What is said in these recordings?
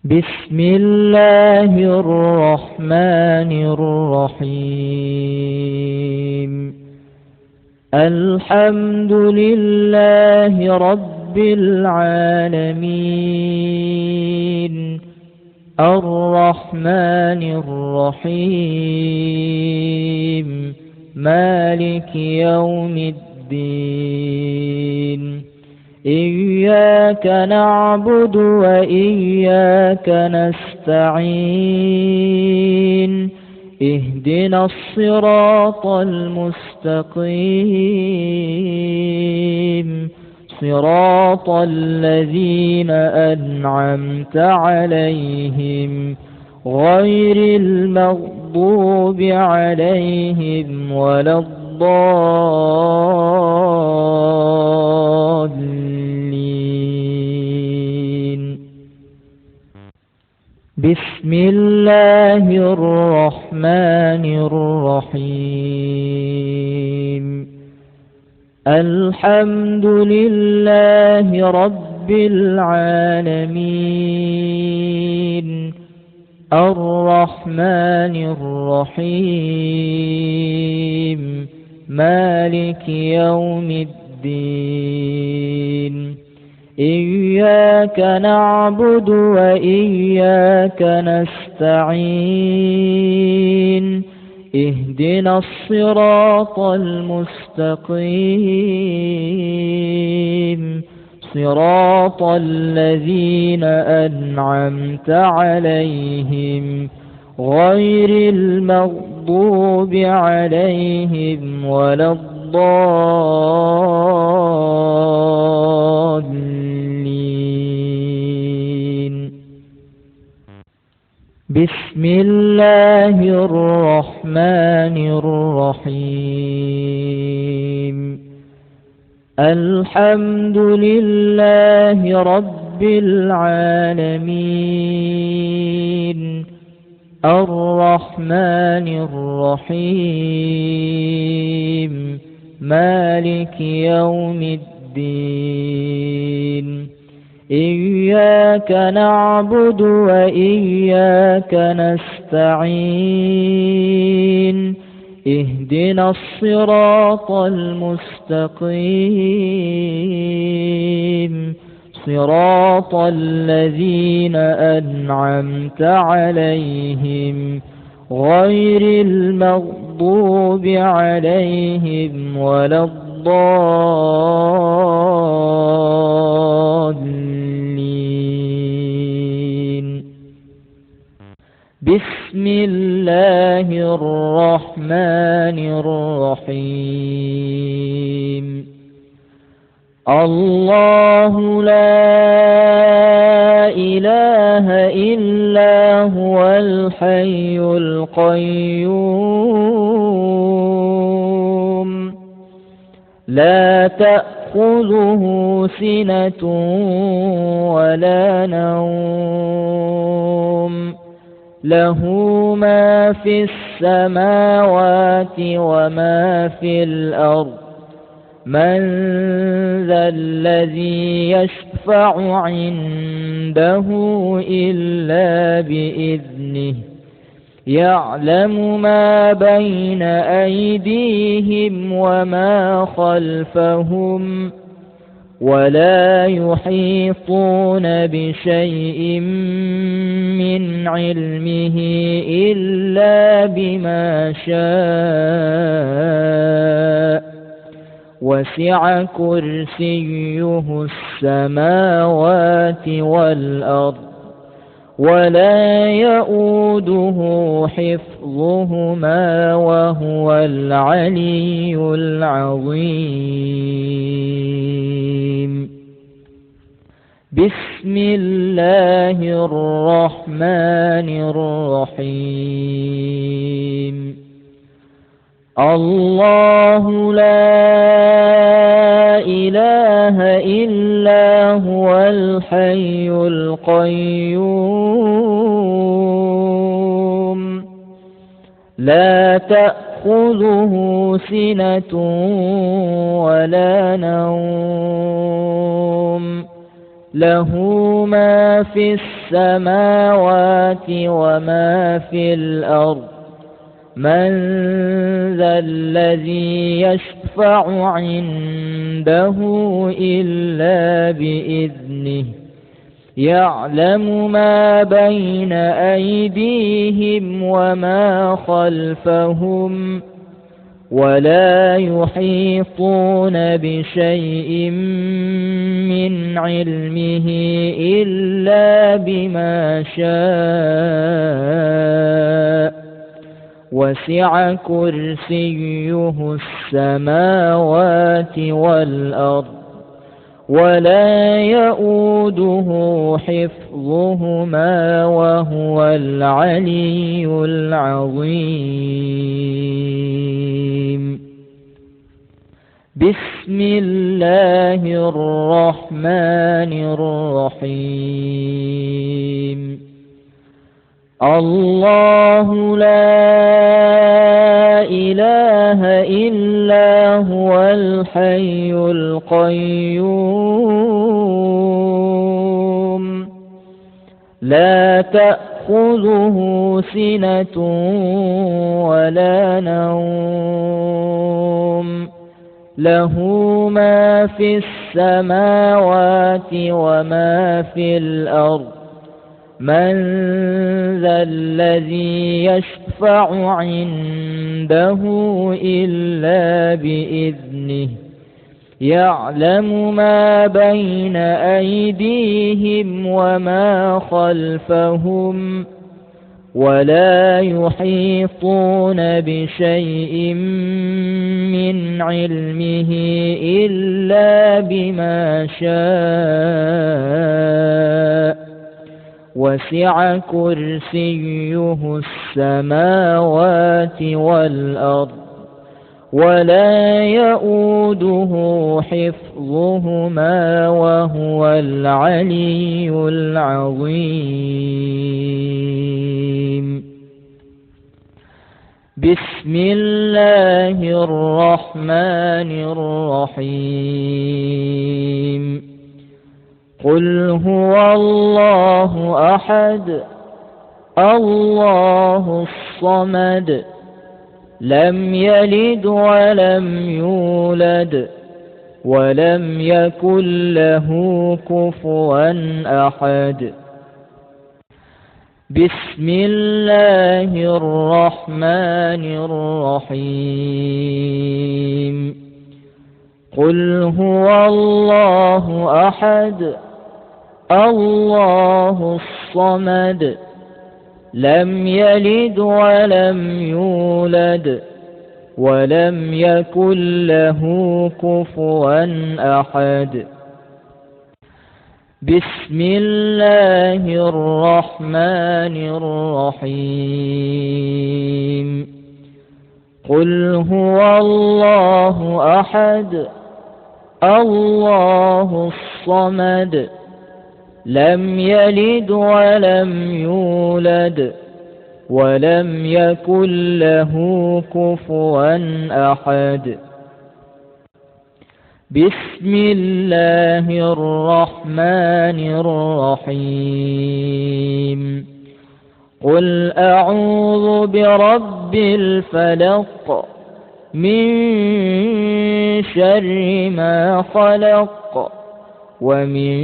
بسم الله الرحمن الرحيم. الحمد لله رب العالمين، الرحمن الرحيم، مالك يوم الدين. إياك نعبد وإياك نستعين، اهدنا الصراط المستقيم، صراط الذين أنعمت عليهم غير المغضوب عليهم ولا الضالين. بسم الله الرحمن الرحيم. الحمد لله رب العالمين، الرحمن الرحيم، مالك يوم الدين. إياك نعبد وإياك نستعين، اهدنا الصراط المستقيم، صراط الذين أنعمت عليهم غير المغضوب عليهم ولا الضالين. بسم الله الرحمن الرحيم. الحمد لله رب العالمين، الرحمن الرحيم، مالك يوم الدين. إياك نعبد وإياك نستعين، اهدنا الصراط المستقيم، صراط الذين أنعمت عليهم غير المغضوب عليهم ولا الضالين. بسم الله الرحمن الرحيم. الله لا إله إلا هو الحي القيوم، لا تأخذه سنة ولا نوم، له ما في السماوات وما في الأرض. من ذا الذي يشفع عنده إلا بإذنه، يعلم ما بين أيديهم وما خلفهم، ولا يحيطون بشيء من علمه إلا بما شاء، وسع كرسيه السماوات والأرض، ولا يؤوده حفظهما وهو العلي العظيم. بسم الله الرحمن الرحيم. الله لا إله إلا هو الحي القيوم، لا تأخذه سنة ولا نوم، له ما في السماوات وما في الأرض من ذا الذي يشفع عنده إلا بإذنه يعلم ما بين أيديهم وما خلفهم ولا يحيطون بشيء من علمه إلا بما شاء وسع كرسيه السماوات والأرض ولا يؤوده حفظهما وهو العلي العظيم. بسم الله الرحمن الرحيم. الله لا إله إلا هو الحي القيوم لا تأخذه سنة ولا نوم له ما في السماوات وما في الأرض من ذا الذي يشفع عنده إلا بإذنه يعلم ما بين أيديهم وما خلفهم ولا يحيطون بشيء من علمه إلا بما شاء وسع كرسيه السماوات والأرض ولا يؤوده حفظهما وهو العلي العظيم. بسم الله الرحمن الرحيم. قل هو الله أحد الله الصمد لم يلد ولم يولد ولم يكن له كفوا أحد. بسم الله الرحمن الرحيم. قل هو الله أحد الله الصمد لم يلد ولم يولد ولم يكن له كفوا أحد. بسم الله الرحمن الرحيم. قل هو الله أحد الله الصمد لم يلد ولم يولد ولم يكن له كفوا أحد. بسم الله الرحمن الرحيم. قل أعوذ برب الفلق من شر ما خلق ومن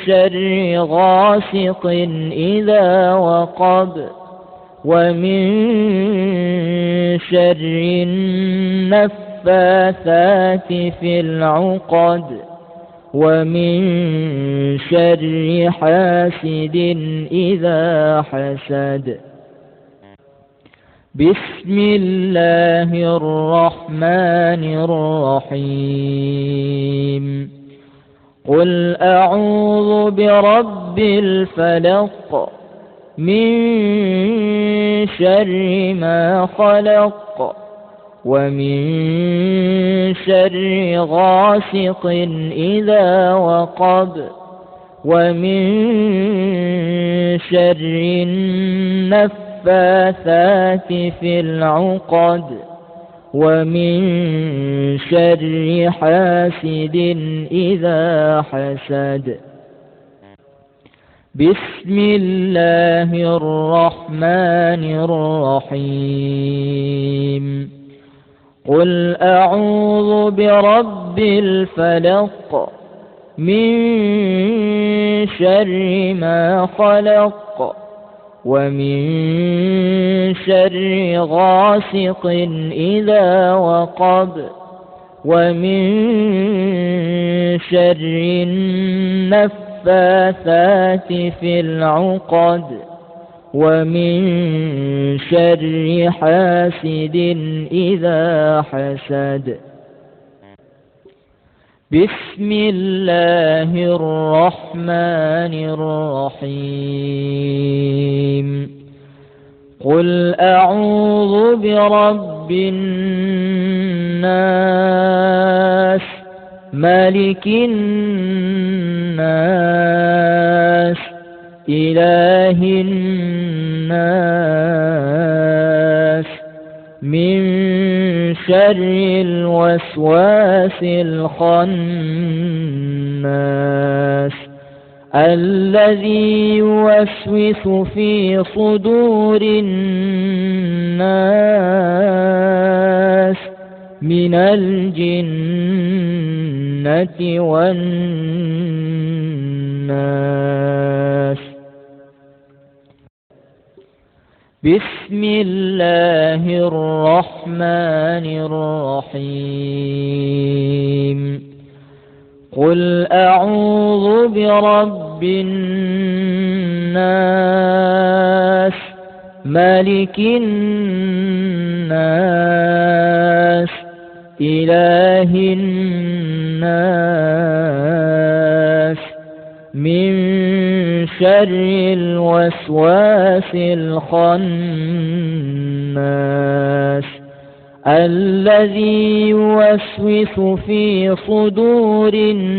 شر غاسق إذا وقب ومن شر النفاثات في العقد ومن شر حاسد إذا حسد. بسم الله الرحمن الرحيم. قل أعوذ برب الفلق من شر ما خلق ومن شر غاسق إذا وقب ومن شر النفاثات في العقد ومن شر حاسد إذا حسد. بسم الله الرحمن الرحيم. قل أعوذ برب الفلق من شر ما خلق ومن شر غاسق إذا وقب ومن شر النفاثات في العقد ومن شر حاسد إذا حسد. بسم الله الرحمن الرحيم. قل أعوذ برب الناس ملك الناس إله الناس من شر الوسواس الخناس الذي يوسوس في صدور الناس من الجنة والناس. بسم الله الرحمن الرحيم. قل أعوذ برب الناس ملك الناس إله الناس من شر الوسواس الخناس الذي يوسوس في صدور الناس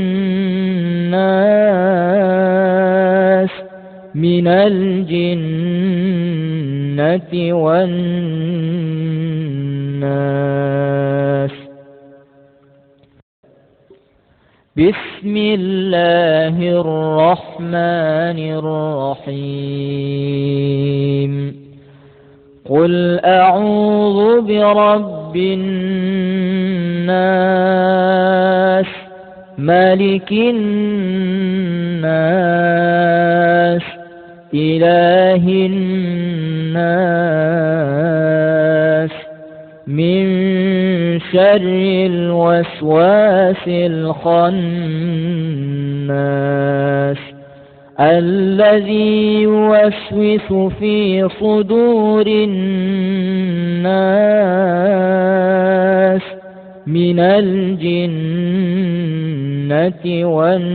من الجنة والناس. بسم الله الرحمن الرحيم. قل أعوذ برب الناس ملك الناس إله الناس من شر الوسواس الخناس الذي يوسوس في صدور الناس من الجنة والناس.